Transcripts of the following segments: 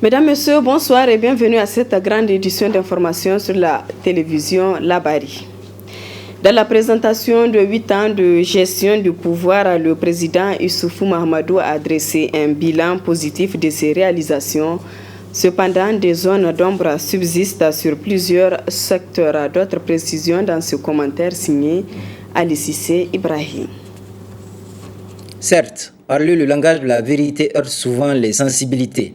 Mesdames, Messieurs, bonsoir et bienvenue à cette grande édition d'information sur la télévision Labari. Dans la présentation de 8 ans de gestion du pouvoir, le président Issoufou Mahamadou a dressé un bilan positif de ses réalisations. Cependant, des zones d'ombre subsistent sur plusieurs secteurs. D'autres précisions dans ce commentaire signé Ali Cissé Ibrahim. Certes, parler le langage de la vérité heurte souvent les sensibilités.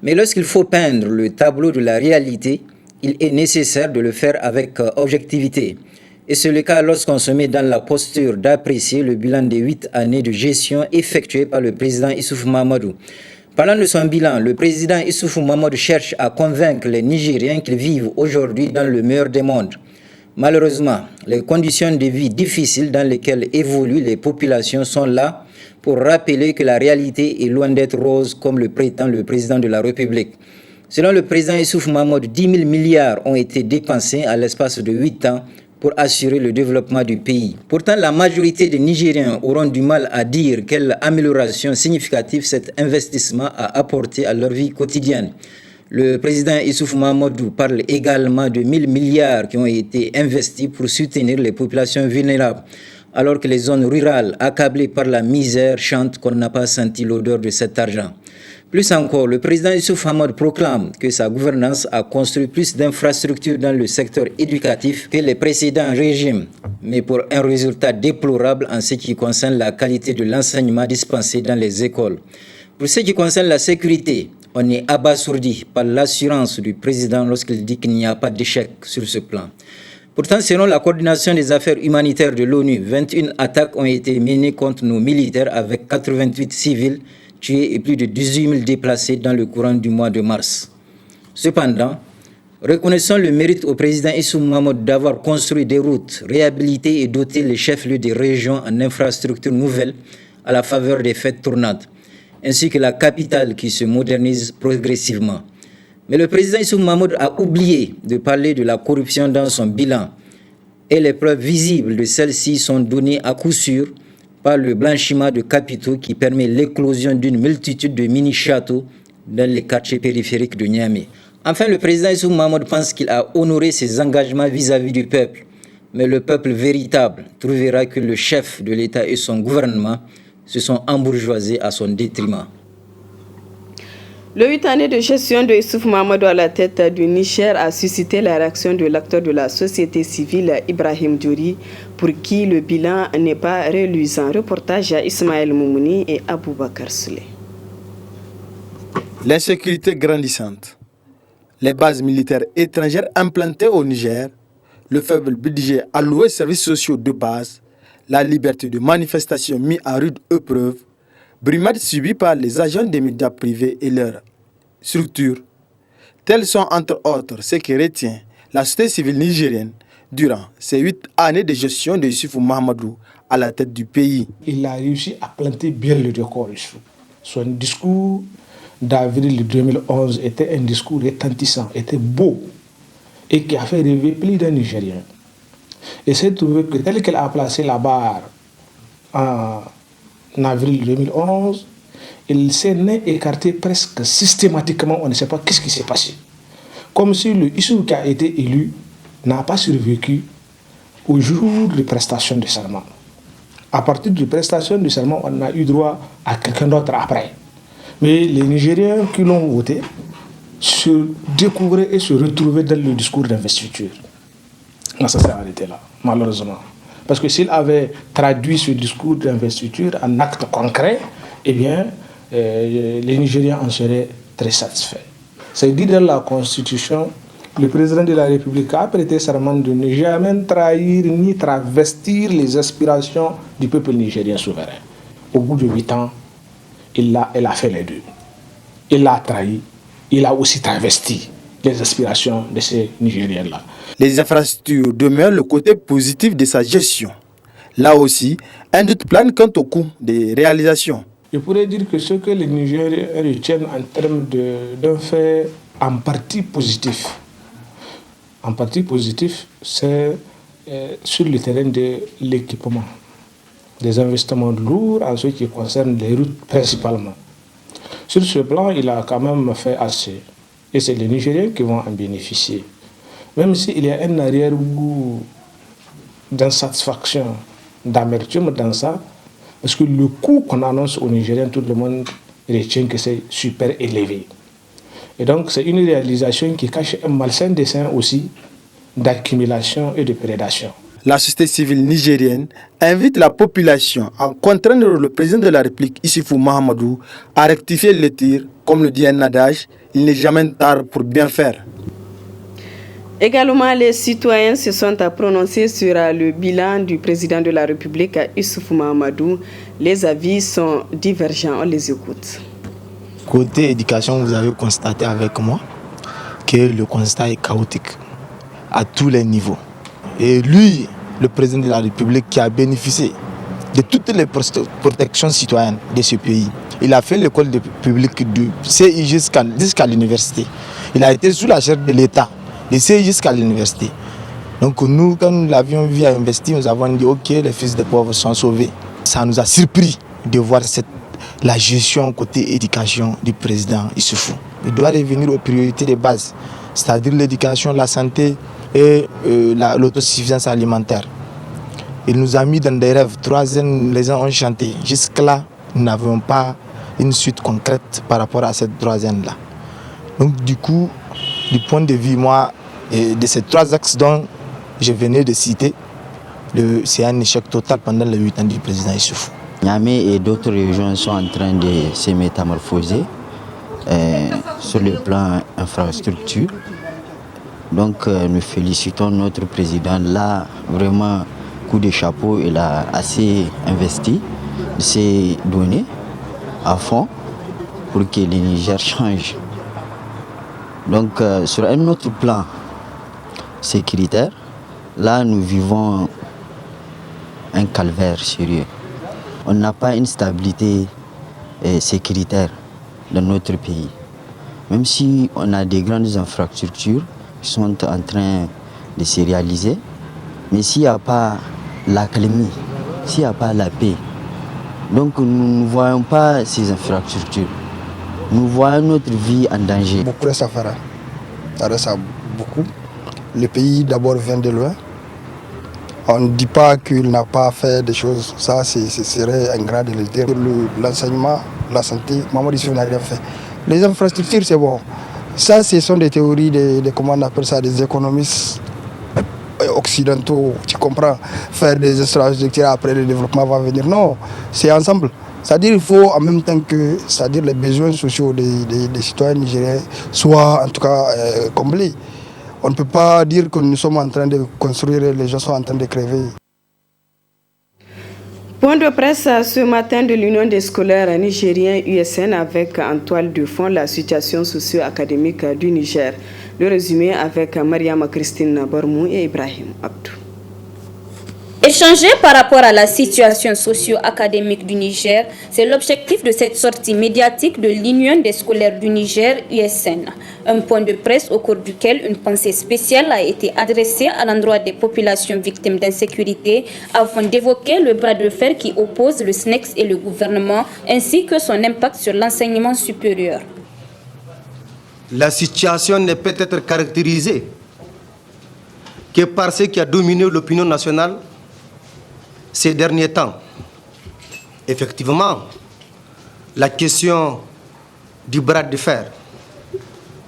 Mais lorsqu'il faut peindre le tableau de la réalité, il est nécessaire de le faire avec objectivité. Et c'est le cas lorsqu'on se met dans la posture d'apprécier le bilan des 8 années de gestion effectué par le président Issoufou Mahamadou. Parlant de son bilan, le président Issoufou Mahamadou cherche à convaincre les Nigériens qu'ils vivent aujourd'hui dans le meilleur des mondes. Malheureusement, les conditions de vie difficiles dans lesquelles évoluent les populations sont là pour rappeler que la réalité est loin d'être rose comme le prétend le président de la République. Selon le président Issoufou Mahamadou, 10 000 milliards ont été dépensés à l'espace de 8 ans pour assurer le développement du pays. Pourtant, la majorité des Nigériens auront du mal à dire quelle amélioration significative cet investissement a apporté à leur vie quotidienne. Le président Issoufou Mahamadou parle également de 1 000 milliards qui ont été investis pour soutenir les populations vulnérables, alors que les zones rurales accablées par la misère chantent qu'on n'a pas senti l'odeur de cet argent. Plus encore, le président Issoufou Mahamadou proclame que sa gouvernance a construit plus d'infrastructures dans le secteur éducatif que les précédents régimes, mais pour un résultat déplorable en ce qui concerne la qualité de l'enseignement dispensé dans les écoles. Pour ce qui concerne la sécurité, on est abasourdi par l'assurance du président lorsqu'il dit qu'il n'y a pas d'échec sur ce plan. Pourtant, selon la coordination des affaires humanitaires de l'ONU, 21 attaques ont été menées contre nos militaires avec 88 civils tués et plus de 18 000 déplacés dans le courant du mois de mars. Cependant, reconnaissons le mérite au président Issoufou Mahamadou d'avoir construit des routes, réhabilité et doté les chefs-lieux des régions en infrastructures nouvelles à la faveur des fêtes tournantes, ainsi que la capitale qui se modernise progressivement. Mais le président Issoufou Mahamadou a oublié de parler de la corruption dans son bilan, et les preuves visibles de celle-ci sont données à coup sûr par le blanchiment de capitaux qui permet l'éclosion d'une multitude de mini-châteaux dans les quartiers périphériques de Niamey. Enfin, le président Issoufou Mahamadou pense qu'il a honoré ses engagements vis-à-vis du peuple. Mais le peuple véritable trouvera que le chef de l'État et son gouvernement se sont embourgeoisés à son détriment. Le 8 années de gestion de Issoufou Mahamadou à la tête du Niger a suscité la réaction de l'acteur de la société civile Ibrahim Djouri, pour qui le bilan n'est pas reluisant. Reportage à Ismaël Moumouni et Aboubakar Souley. L'insécurité grandissante, les bases militaires étrangères implantées au Niger, le faible budget alloué aux services sociaux de base, la liberté de manifestation mise à rude épreuve, brimades subies par les agents des médias privés et leurs structures. Tels sont entre autres ce qui retient la société civile nigérienne durant ces 8 années de gestion de Issoufou Mahamadou à la tête du pays. Il a réussi à planter bien le décor. Son discours d'avril 2011 était un discours retentissant, était beau et qui a fait rêver plus d'un Nigérien. Et c'est trouvé que tel qu'elle a placé la barre en avril 2011, il s'est écarté presque systématiquement, on ne sait pas qu'est-ce qui s'est passé. Comme si le Issou qui a été élu n'a pas survécu au jour de prestation de serment. À partir de prestation de serment, on a eu droit à quelqu'un d'autre après. Mais les Nigériens qui l'ont voté se découvraient et se retrouvaient dans le discours d'investiture. Ça s'est arrêté là, malheureusement. Parce que s'il avait traduit ce discours d'investiture en actes concrets, eh bien, les Nigériens en seraient très satisfaits. C'est dit dans la Constitution, le président de la République a prêté serment de ne jamais trahir ni travestir les aspirations du peuple nigérien souverain. Au bout de 8 ans, il a fait les deux. Il l'a trahi, il a aussi travesti les aspirations de ces Nigériens-là. Les infrastructures demeurent le côté positif de sa gestion. Là aussi, un doute plane quant au coût des réalisations. Je pourrais dire que ce que les Nigériens retiennent en termes d'un fait en partie positif. En partie positif, c'est sur le terrain de l'équipement. Des investissements lourds en ce qui concerne les routes principalement. Sur ce plan, il a quand même fait assez. Et c'est les Nigériens qui vont en bénéficier. Même s'il y a un arrière-goût d'insatisfaction, d'amertume dans ça, parce que le coût qu'on annonce aux Nigériens, tout le monde retient que c'est super élevé. Et donc, c'est une réalisation qui cache un malsain dessein aussi d'accumulation et de prédation. La société civile nigérienne invite la population à contraindre le président de la République, Issoufou Mahamadou, à rectifier le tir. Comme le dit un adage, il n'est jamais tard pour bien faire. Également, les citoyens se sont prononcés sur le bilan du président de la République, Issoufou Mahamadou. Les avis sont divergents, on les écoute. Côté éducation, vous avez constaté avec moi que le constat est chaotique à tous les niveaux. Et lui, le président de la République qui a bénéficié de toutes les protections citoyennes de ce pays, il a fait l'école publique du CI jusqu'à l'université. Il a été sous la chaire de l'État, du CI jusqu'à l'université. Donc nous, quand nous l'avions vu investir, nous avons dit ok, les fils des pauvres sont sauvés. Ça nous a surpris de voir la gestion côté éducation du président Issoufou. Il doit revenir aux priorités de base, c'est-à-dire l'éducation, la santé et l'autosuffisance alimentaire. Il nous a mis dans des rêves. 3 ans, les gens ont chanté. Jusque-là, nous n'avons pas une suite concrète par rapport à cette 3 ans-là. Donc du coup, du point de vue, moi, de ces 3 axes dont je venais de citer, c'est un échec total pendant les 8 ans du président Issoufou. Niamey et d'autres régions sont en train de se métamorphoser sur le plan infrastructure. Donc nous félicitons notre président. Là, vraiment, coup de chapeau, il a assez investi, il s'est donné à fond pour que le Niger change. Donc sur un autre plan sécuritaire, là nous vivons un calvaire sérieux. On n'a pas une stabilité sécuritaire dans notre pays. Même si on a des grandes infrastructures qui sont en train de se réaliser, mais s'il n'y a pas l'accalmie, s'il n'y a pas la paix, donc nous ne voyons pas ces infrastructures. Nous voyons notre vie en danger. Beaucoup reste à faire. Ça reste à beaucoup. Le pays d'abord vient de loin. On ne dit pas qu'il n'a pas fait des choses. Ça, ce serait ingrat de le dire. L'enseignement, la santé, Mamadou Issoufou n'a rien fait. Les infrastructures, c'est bon. Ça, ce sont des théories comment on appelle ça, des économistes occidentaux. Tu comprends? Faire des infrastructures, après le développement va venir. Non, c'est ensemble. C'est-à-dire qu'il faut en même temps que les besoins sociaux des citoyens nigériens soient en tout cas comblés. On ne peut pas dire que nous sommes en train de construire et les gens sont en train de crever. Point de presse ce matin de l'Union des scolaires nigériens USN avec en toile de fond la situation socio-académique du Niger. Le résumé avec Mariama Christine Barmou et Ibrahim Abdou. Échanger par rapport à la situation socio-académique du Niger, c'est l'objectif de cette sortie médiatique de l'Union des scolaires du Niger, USN. Un point de presse au cours duquel une pensée spéciale a été adressée à l'endroit des populations victimes d'insécurité afin d'évoquer le bras de fer qui oppose le SNEX et le gouvernement, ainsi que son impact sur l'enseignement supérieur. La situation ne peut être caractérisée que par ce qui a dominé l'opinion nationale ces derniers temps. Effectivement, la question du bras de fer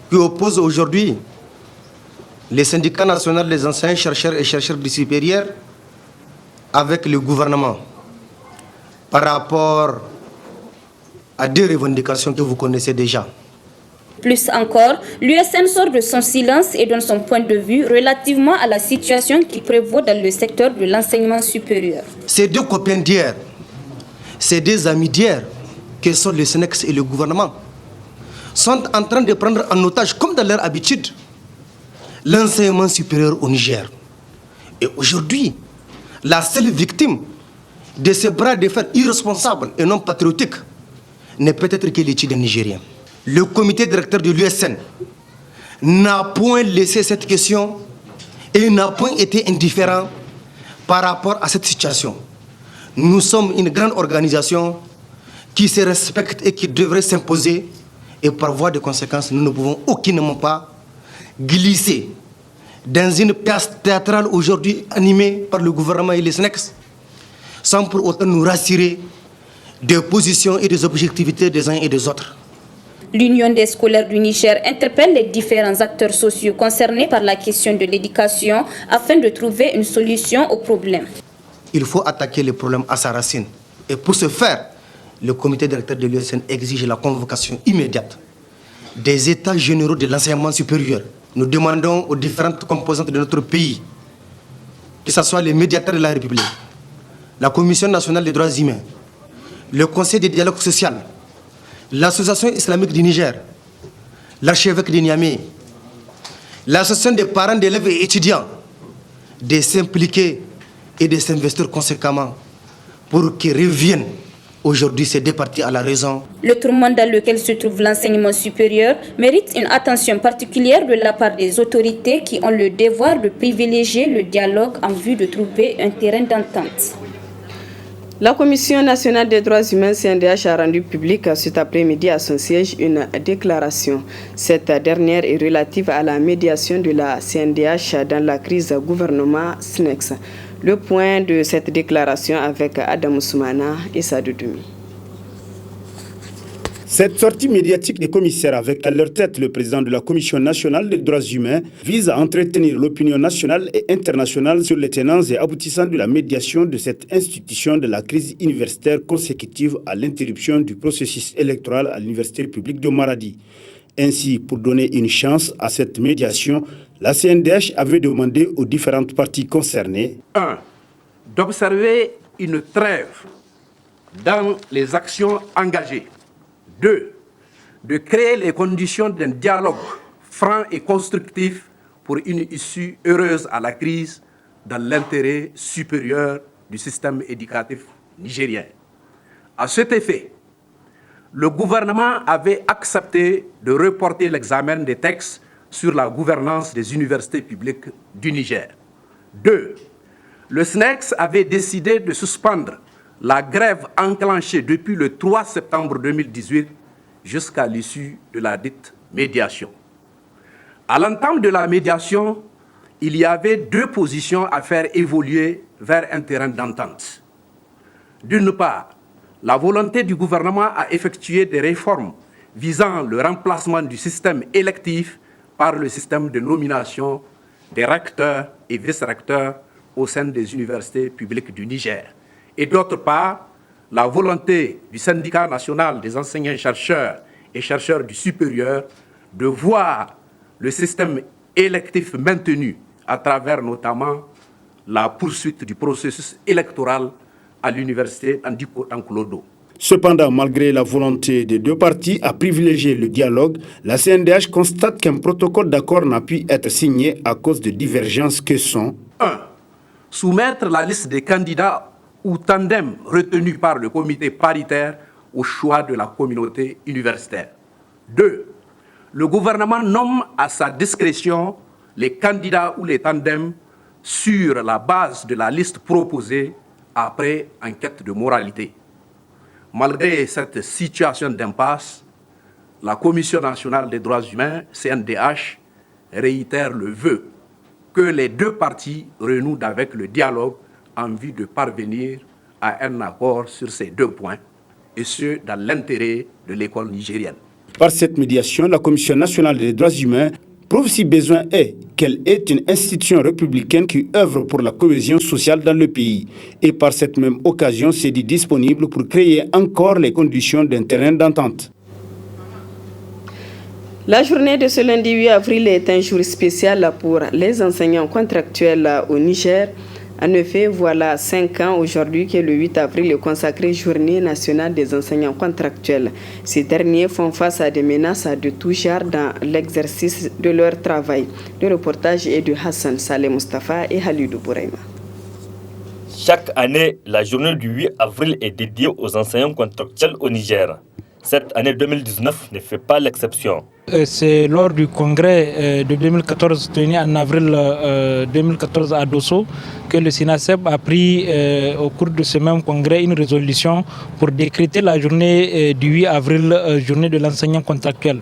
qui oppose aujourd'hui les syndicats nationaux des enseignants, chercheurs et chercheurs du supérieur avec le gouvernement par rapport à 2 revendications que vous connaissez déjà. Plus encore, l'USN sort de son silence et donne son point de vue relativement à la situation qui prévaut dans le secteur de l'enseignement supérieur. Ces 2 copains d'hier, ces 2 amis d'hier, que sont le SNEX et le gouvernement, sont en train de prendre en otage, comme dans leur habitude, l'enseignement supérieur au Niger. Et aujourd'hui, la seule victime de ce bras de fer irresponsable et non patriotique n'est peut-être que l'étudiant nigérien. Le comité directeur de l'USN n'a point laissé cette question et n'a point été indifférent par rapport à cette situation. Nous sommes une grande organisation qui se respecte et qui devrait s'imposer Et par voie de conséquence, nous ne pouvons aucunement pas glisser dans une pièce théâtrale aujourd'hui animée par le gouvernement et les SNEX, sans pour autant nous rassurer des positions et des objectivités des uns et des autres. L'Union des scolaires du Niger interpelle les différents acteurs sociaux concernés par la question de l'éducation afin de trouver une solution au problème. Il faut attaquer le problème à sa racine. Et pour ce faire, le comité directeur de l'USN exige la convocation immédiate des états généraux de l'enseignement supérieur. Nous demandons aux différentes composantes de notre pays, que ce soit les médiateurs de la République, la Commission nationale des droits humains, le Conseil des dialogues social, l'Association islamique du Niger, l'archevêque de Niamey, l'Association des parents d'élèves et étudiants, de s'impliquer et de s'investir conséquemment pour qu'ils reviennent aujourd'hui ces deux parties à la raison. Le tourment dans lequel se trouve l'enseignement supérieur mérite une attention particulière de la part des autorités qui ont le devoir de privilégier le dialogue en vue de trouver un terrain d'entente. La Commission nationale des droits humains CNDH a rendu public cet après-midi à son siège une déclaration. Cette dernière est relative à la médiation de la CNDH dans la crise gouvernement SNEX. Le point de cette déclaration avec Adam Soumana et Sadou Doumi. Cette sortie médiatique des commissaires avec à leur tête le président de la Commission nationale des droits humains vise à entretenir l'opinion nationale et internationale sur les tenants et aboutissants de la médiation de cette institution de la crise universitaire consécutive à l'interruption du processus électoral à l'université publique de Maradi. Ainsi, pour donner une chance à cette médiation, la CNDH avait demandé aux différentes parties concernées 1. D'observer une trêve dans les actions engagées. 2. De créer les conditions d'un dialogue franc et constructif pour une issue heureuse à la crise dans l'intérêt supérieur du système éducatif nigérien. À cet effet, le gouvernement avait accepté de reporter l'examen des textes sur la gouvernance des universités publiques du Niger. 2. Le SNEX avait décidé de suspendre la grève enclenchée depuis le 3 septembre 2018 jusqu'à l'issue de la dite médiation. À l'entame de la médiation, il y avait deux positions à faire évoluer vers un terrain d'entente. D'une part, la volonté du gouvernement à effectuer des réformes visant le remplacement du système électif par le système de nomination des recteurs et vice-recteurs au sein des universités publiques du Niger. Et d'autre part, la volonté du syndicat national des enseignants-chercheurs et chercheurs du supérieur de voir le système électif maintenu à travers notamment la poursuite du processus électoral à l'université Andiko-Tankoulodo. Cependant, malgré la volonté des deux parties à privilégier le dialogue, la CNDH constate qu'un protocole d'accord n'a pu être signé à cause de divergences que sont 1. Soumettre la liste des candidats ou tandem retenu par le comité paritaire au choix de la communauté universitaire. 2. Le gouvernement nomme à sa discrétion les candidats ou les tandems sur la base de la liste proposée après enquête de moralité. Malgré cette situation d'impasse, la Commission nationale des droits humains, CNDH, réitère le vœu que les deux parties renouent avec le dialogue en vue de parvenir à un accord sur ces deux points, et ce, dans l'intérêt de l'école nigérienne. Par cette médiation, la Commission nationale des droits humains prouve si besoin est qu'elle est une institution républicaine qui œuvre pour la cohésion sociale dans le pays. Et par cette même occasion, s'est dit disponible pour créer encore les conditions d'un terrain d'entente. La journée de ce lundi 8 avril est un jour spécial pour les enseignants contractuels au Niger. En effet, voilà 5 ans aujourd'hui que le 8 avril est consacré Journée nationale des enseignants contractuels. Ces derniers font face à des menaces de tout genre dans l'exercice de leur travail. Le reportage est de Hassan Saleh Mustafa et Halidou Bouraima. Chaque année, la journée du 8 avril est dédiée aux enseignants contractuels au Niger. Cette année 2019 ne fait pas l'exception. C'est lors du congrès de 2014 tenu en avril 2014 à Dosso que le SINASEP a pris au cours de ce même congrès une résolution pour décréter la journée du 8 avril, journée de l'enseignant contractuel.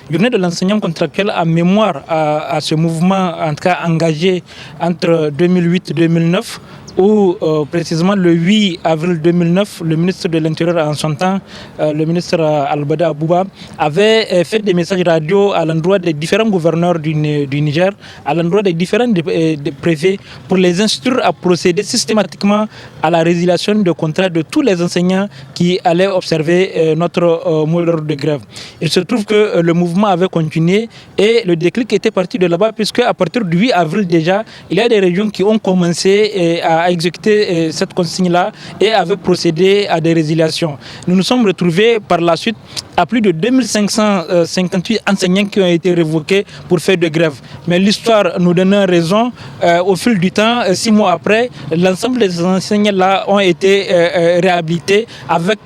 Journée de l'enseignant contractuel en mémoire à ce mouvement en tout cas engagé entre 2008 et 2009 où précisément le 8 avril 2009, le ministre de l'Intérieur en son temps, le ministre Al-Bada Abouba, avait fait des messages radio à l'endroit des différents gouverneurs du Niger, à l'endroit des différents des préfets, pour les instruire à procéder systématiquement à la résiliation de contrats de tous les enseignants qui allaient observer notre mot d'ordre de grève. Il se trouve que le mouvement avait continué et le déclic était parti de là-bas, puisque à partir du 8 avril déjà, il y a des régions qui ont commencé à exécuter cette consigne-là et avaient procédé à des résiliations. Nous nous sommes retrouvés par la suite à plus de 2558 enseignants qui ont été révoqués pour faire de grève. Mais l'histoire nous donne raison. Au fil du temps, 6 mois après, l'ensemble des enseignants-là ont été réhabilités avec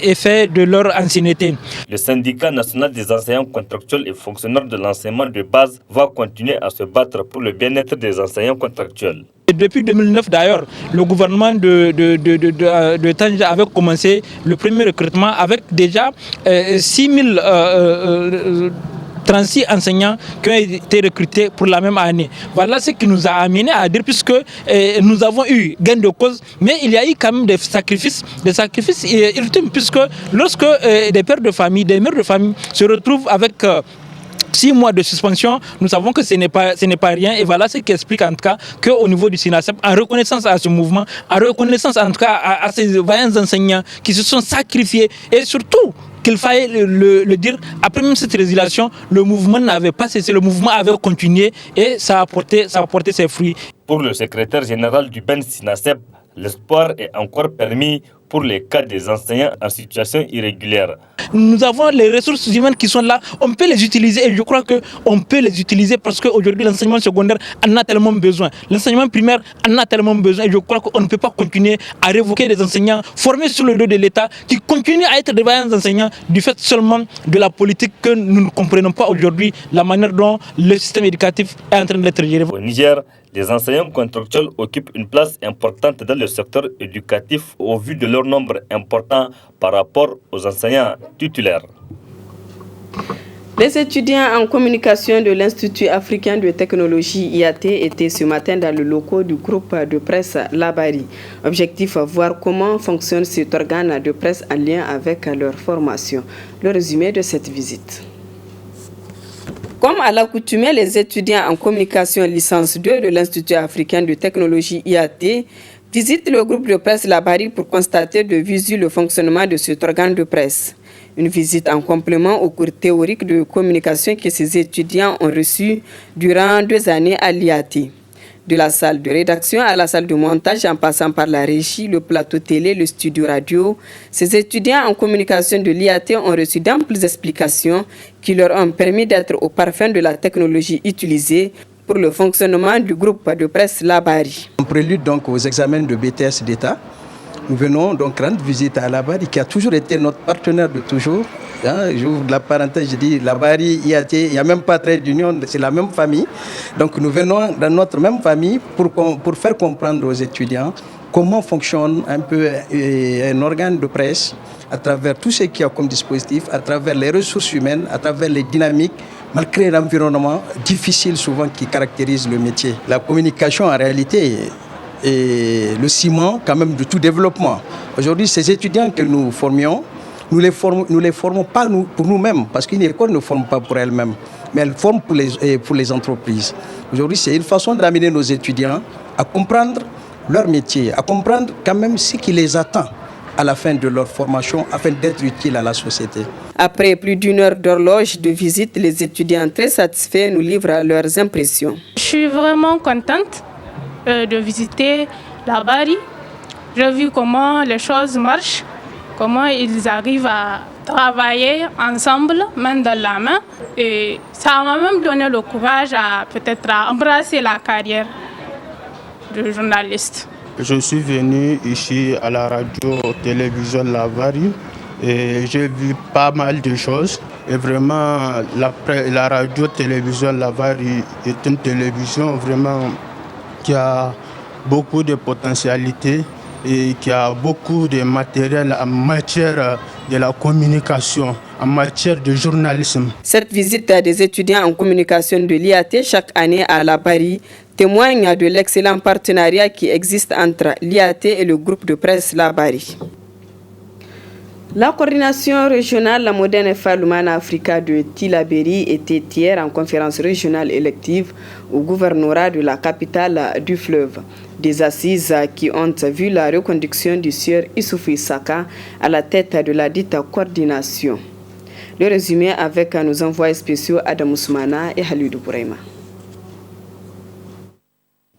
effet de leur ancienneté. Le syndicat national des enseignants contractuels et fonctionnaires de l'enseignement de base va continuer à se battre pour le bien-être des enseignants contractuels. Et depuis 2009 d'ailleurs, le gouvernement de Tanja avait commencé le premier recrutement avec déjà 6036 enseignants qui ont été recrutés pour la même année. Voilà ce qui nous a amené à dire, puisque nous avons eu gain de cause, mais il y a eu quand même des sacrifices ultimes, puisque lorsque des pères de famille, des mères de famille se retrouvent avec 6 mois de suspension, nous savons que ce n'est pas rien, et voilà ce qui explique en tout cas qu'au niveau du SINASEP, en reconnaissance à ce mouvement, en reconnaissance en tout cas à ces vaillants enseignants qui se sont sacrifiés, et surtout qu'il fallait le dire, après même cette résiliation, le mouvement n'avait pas cessé, le mouvement avait continué et ça a porté ses fruits. Pour le secrétaire général du BEN SINASEP, l'espoir est encore permis pour les cas des enseignants en situation irrégulière. Nous avons les ressources humaines qui sont là, on peut les utiliser, et je crois qu'on peut les utiliser parce qu'aujourd'hui l'enseignement secondaire en a tellement besoin. L'enseignement primaire en a tellement besoin, et je crois qu'on ne peut pas continuer à révoquer des enseignants formés sur le dos de l'État qui continuent à être des vaillants enseignants du fait seulement de la politique que nous ne comprenons pas aujourd'hui, la manière dont le système éducatif est en train d'être géré. Au Niger, les enseignants contractuels occupent une place importante dans le secteur éducatif au vu de leur nombre important par rapport aux enseignants titulaires. Les étudiants en communication de l'Institut africain de technologie IAT étaient ce matin dans le locaux du groupe de presse Labari. Objectif, voir comment fonctionne cet organe de presse en lien avec leur formation. Le résumé de cette visite. Comme à l'accoutumée, les étudiants en communication licence 2 de l'Institut africain de technologie IAT visitent le groupe de presse Labari pour constater de visu le fonctionnement de cet organe de presse. Une visite en complément au cours théorique de communication que ces étudiants ont reçu durant 2 années à l'IAT. De la salle de rédaction à la salle de montage, en passant par la régie, le plateau télé, le studio radio, ces étudiants en communication de l'IAT ont reçu d'amples explications qui leur ont permis d'être au parfum de la technologie utilisée pour le fonctionnement du groupe de presse Labari. En prélude donc aux examens de BTS d'État, nous venons donc rendre visite à Labari qui a toujours été notre partenaire de toujours. J'ouvre la parenthèse, je dis Labari, IAT, il n'y a même pas trait d'union, c'est la même famille. Donc nous venons dans notre même famille pour faire comprendre aux étudiants comment fonctionne un peu un organe de presse à travers tout ce qu'il y a comme dispositif, à travers les ressources humaines, à travers les dynamiques, malgré l'environnement difficile souvent qui caractérise le métier. La communication en réalité est le ciment quand même de tout développement. Aujourd'hui, ces étudiants que nous formions, nous les formons pas pour nous-mêmes, parce qu'une école ne forme pas pour elle-même, mais elle forme pour les entreprises. Aujourd'hui, c'est une façon d'amener nos étudiants à comprendre leur métier, à comprendre quand même ce qui les attend à la fin de leur formation, afin d'être utiles à la société. Après plus d'1 heure d'horloge de visite, les étudiants très satisfaits nous livrent leurs impressions. Je suis vraiment contente de visiter Labari. J'ai vu comment les choses marchent, comment ils arrivent à travailler ensemble, main dans la main. Et ça m'a même donné le courage à peut-être embrasser la carrière de journaliste. Je suis venu ici à la radio-télévision Labari Et j'ai vu pas mal de choses. Et vraiment, la radio-télévision Labari est une télévision vraiment qui a beaucoup de potentialités et qui a beaucoup de matériel en matière de la communication, en matière de journalisme. Cette visite des étudiants en communication de l'IAT chaque année à Labari témoigne de l'excellent partenariat qui existe entre l'IAT et le groupe de presse Labari. La coordination régionale La Moderne FA Lumana Africa de Tillabéri était hier en conférence régionale élective au gouvernorat de la capitale du fleuve. Des assises qui ont vu la reconduction du sieur Issoufou Issaka à la tête de la dite coordination. Le résumé avec nos envoyés spéciaux Adam Ousmana et Halidou Bouraima.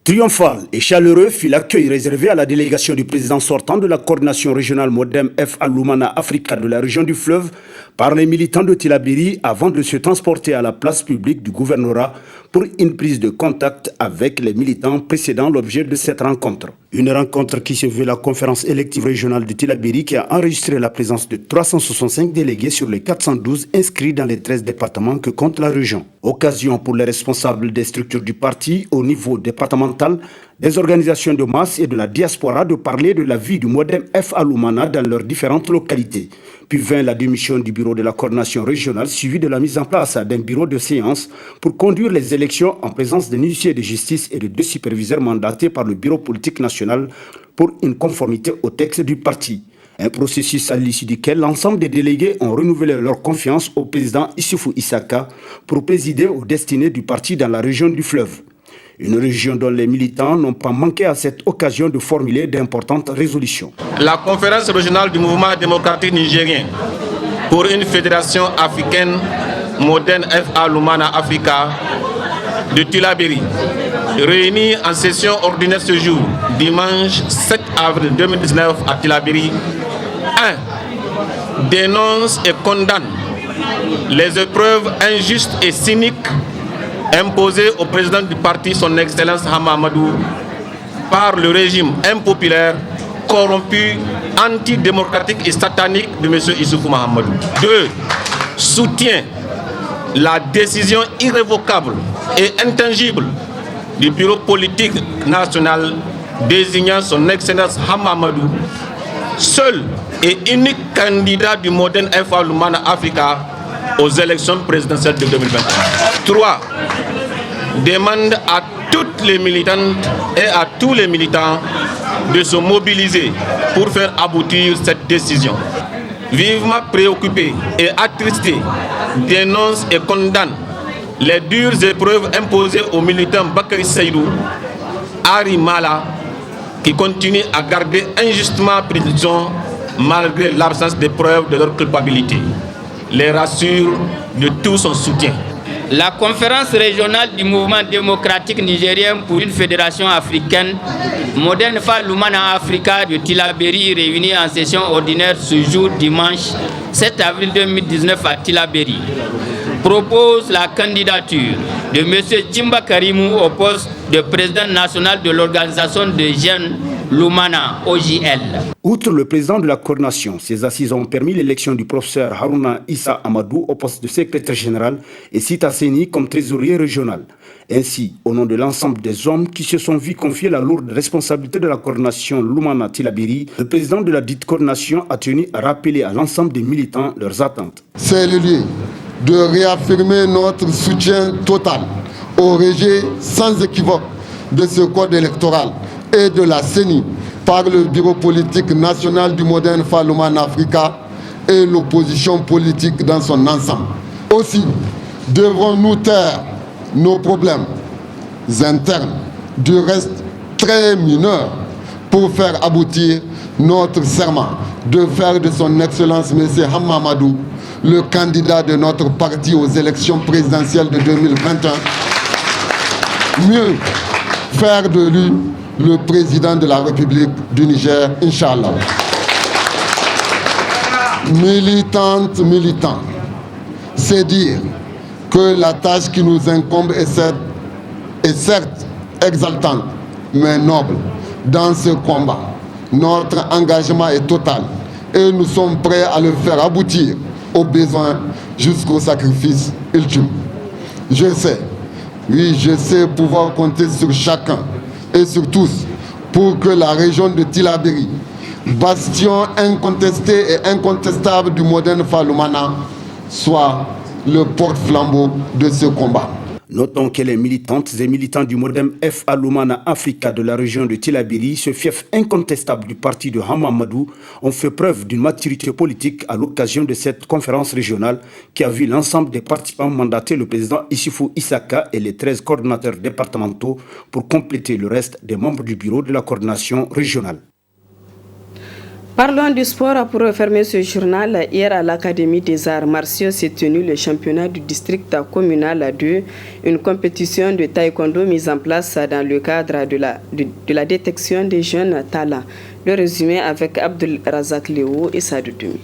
Triomphal et chaleureux fut l'accueil réservé à la délégation du président sortant de la coordination régionale Modem F. Lumana Africa de la région du fleuve par les militants de Tillabéri avant de se transporter à la place publique du gouvernorat pour une prise de contact avec les militants précédant l'objet de cette rencontre. Une rencontre qui se veut la conférence élective régionale de Tillabéri qui a enregistré la présence de 365 délégués sur les 412 inscrits dans les 13 départements que compte la région. Occasion pour les responsables des structures du parti au niveau départemental, des organisations de masse et de la diaspora de parler de la vie du Modem F. Lumana dans leurs différentes localités. Puis vint la démission du bureau de la coordination régionale suivie de la mise en place d'un bureau de séance pour conduire les élections en présence d'un huissier de justice et de 2 superviseurs mandatés par le bureau politique national pour une conformité au texte du parti. Un processus à l'issue duquel l'ensemble des délégués ont renouvelé leur confiance au président Issoufou Issaka pour présider aux destinées du parti dans la région du fleuve. Une région dont les militants n'ont pas manqué à cette occasion de formuler d'importantes résolutions. La conférence régionale du mouvement démocratique nigérien pour une fédération africaine moderne F.A. Lumana Africa de Tillabéri, réunie en session ordinaire ce jour, dimanche 7 avril 2019 à Tillabéri, 1. Dénonce et condamne les épreuves injustes et cyniques imposé au président du parti, son Excellence Hamamadou, par le régime impopulaire, corrompu, antidémocratique et satanique de M. Issoufou Mahamadou. 2. Soutient la décision irrévocable et intangible du bureau politique national désignant son Excellence Hamamadou, seul et unique candidat du Modern FA Lumana Africa aux élections présidentielles de 2021. 3. Demande à toutes les militantes et à tous les militants de se mobiliser pour faire aboutir cette décision. Vivement préoccupé et attristé, dénonce et condamne les dures épreuves imposées aux militants Bakary Seydou, Ari Mala, qui continuent à garder injustement prison malgré l'absence de preuves de leur culpabilité. Les rassure de tout son soutien. La conférence régionale du mouvement démocratique nigérien pour une fédération africaine, Modern FA Lumana Africa de Tillabéri, réunie en session ordinaire ce jour dimanche 7 avril 2019 à Tillabéri, propose la candidature de M. Djimba Karimou au poste de président national de l'organisation de jeunes Lumana, OJL. Outre le président de la coordination, ces assises ont permis l'élection du professeur Harouna Issa Amadou au poste de secrétaire général et Sita Seni comme trésorier régional. Ainsi, au nom de l'ensemble des hommes qui se sont vus confier la lourde responsabilité de la coordination Lumana Tillabéri, le président de la dite coordination a tenu à rappeler à l'ensemble des militants leurs attentes. C'est le lieu de réaffirmer notre soutien total au rejet sans équivoque de ce code électoral et de la CENI par le bureau politique national du Modern FA Lumana Africa et l'opposition politique dans son ensemble. Aussi, devrons-nous taire nos problèmes internes, du reste très mineurs, pour faire aboutir notre serment de faire de son Excellence M. Hamamadou le candidat de notre parti aux élections présidentielles de 2021. Mieux, faire de lui le président de la République du Niger, Inch'Allah. Militantes, militants, c'est dire que la tâche qui nous incombe est certes exaltante, mais noble. Dans ce combat, notre engagement est total et nous sommes prêts à le faire aboutir aux besoins jusqu'au sacrifice ultime. Je sais, oui, je sais pouvoir compter sur chacun et sur tous pour que la région de Tillabéri, bastion incontesté et incontestable du moderne Faloumana, soit le porte-flambeau de ce combat. Notons que les militantes et militants du Modem F Aloumana Africa de la région de Tillabéri, ce fief incontestable du parti de Hamamadou, ont fait preuve d'une maturité politique à l'occasion de cette conférence régionale qui a vu l'ensemble des participants mandater le président Issoufou Issaka et les 13 coordonnateurs départementaux pour compléter le reste des membres du bureau de la coordination régionale. Parlons du sport pour refermer ce journal. Hier à l'Académie des Arts Martiaux s'est tenu le championnat du district communal 2, une compétition de taekwondo mise en place dans le cadre de la détection des jeunes talents. Le résumé avec Abdul Razak Léo et Sadoudoumi.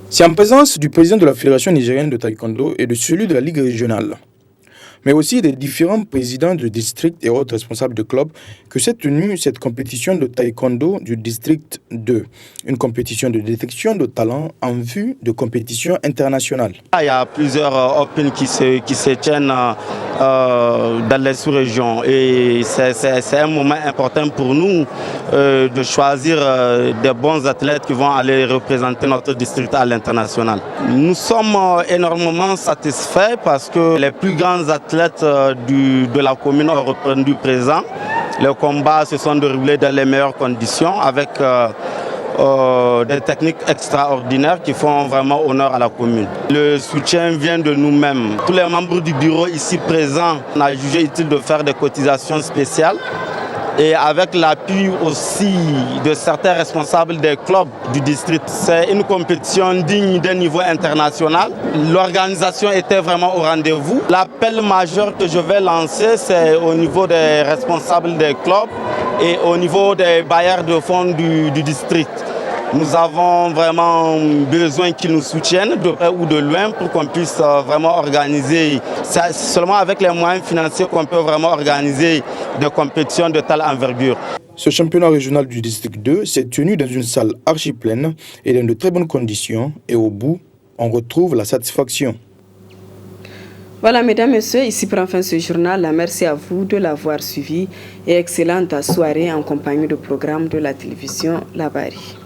C'est en présence du président de la Fédération nigérienne de taekwondo et de celui de la Ligue régionale, mais aussi des différents présidents de district et autres responsables de clubs, que s'est tenue cette compétition de taekwondo du district 2, une compétition de détection de talents en vue de compétition internationale. Il y a plusieurs Open qui se tiennent dans les sous-régions et c'est un moment important pour nous de choisir des bons athlètes qui vont aller représenter notre district à l'international. Nous sommes énormément satisfaits parce que les plus grands athlètes de la commune ont répondu présent. Les combats se sont déroulés dans les meilleures conditions avec des techniques extraordinaires qui font vraiment honneur à la commune. Le soutien vient de nous-mêmes. Tous les membres du bureau ici présents, on a jugé utile de faire des cotisations spéciales. Et avec l'appui aussi de certains responsables des clubs du district. C'est une compétition digne d'un niveau international. L'organisation était vraiment au rendez-vous. L'appel majeur que je vais lancer, c'est au niveau des responsables des clubs et au niveau des bailleurs de fonds du district. Nous avons vraiment besoin qu'ils nous soutiennent de près ou de loin pour qu'on puisse vraiment organiser. C'est seulement avec les moyens financiers qu'on peut vraiment organiser des compétitions de telle envergure. Ce championnat régional du district 2 s'est tenu dans une salle archi-pleine et dans de très bonnes conditions. Et au bout, on retrouve la satisfaction. Voilà, mesdames, messieurs, ici prend fin ce journal. Merci à vous de l'avoir suivi et excellente soirée en compagnie du programme de la télévision Labari.